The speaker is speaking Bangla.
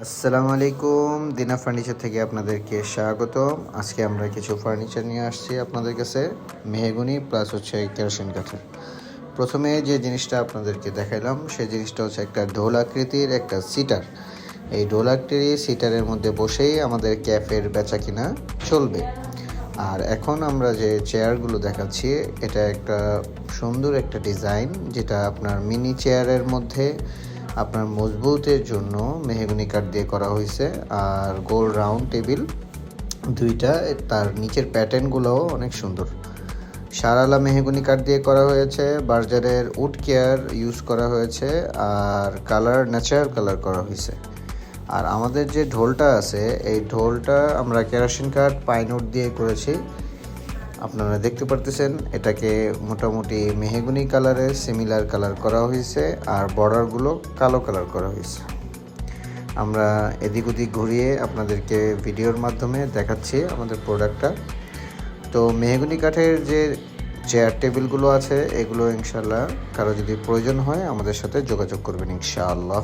আসসালামু আলাইকুম, দিনা ফার্নিচার থেকে আপনাদেরকে স্বাগতম। আজকে আমরা কিছু ফার্নিচার নিয়ে আসছি আপনাদের কাছে, মেহগনি প্লাস হচ্ছে কেরোসিন কাঠের। প্রথমে যে জিনিসটা আপনাদেরকে দেখাইলাম সেই জিনিসটা হচ্ছে একটা ঢোল আকৃতির একটা সিটার। এই ঢোল আকৃতির সিটারের মধ্যে বসেই আমাদের ক্যাফের বেচা কিনা চলবে। আর এখন আমরা যে চেয়ারগুলো দেখাচ্ছি, এটা একটা সুন্দর একটা ডিজাইন, যেটা আপনার মিনি চেয়ারের মধ্যে আপনার মজবুতের জন্য মেহগনি কাঠ দিয়ে করা হয়েছে। আর গোল রাউন্ড টেবিল দুইটা, তার নিচের প্যাটার্নগুলোও অনেক সুন্দর। সারালা মেহগনি কাঠ দিয়ে করা হয়েছে, বার্জারের উড কেয়ার ইউজ করা হয়েছে, আর কালার ন্যাচারাল কালার করা হয়েছে। আর আমাদের যে ঢোলটা আছে, এই ঢোলটা আমরা কেরোসিন কাঠ পাইনউড দিয়ে করেছি। আপনারা দেখতে পারতেছেন, এটাকে মোটামুটি মেহগনি কালারের সিমিলার কালার করা হয়েছে, আর বর্ডারগুলো কালো কালার করা হয়েছে। আমরা এদিক ওদিক ঘুরিয়ে আপনাদেরকে ভিডিওর মাধ্যমে দেখাচ্ছি আমাদের প্রোডাক্টটা। তো মেহগনি কাঠের যে চেয়ার টেবিলগুলো আছে, এগুলো ইনশাল্লাহ কারো যদি প্রয়োজন হয় আমাদের সাথে যোগাযোগ করবেন ইনশাআল্লাহ।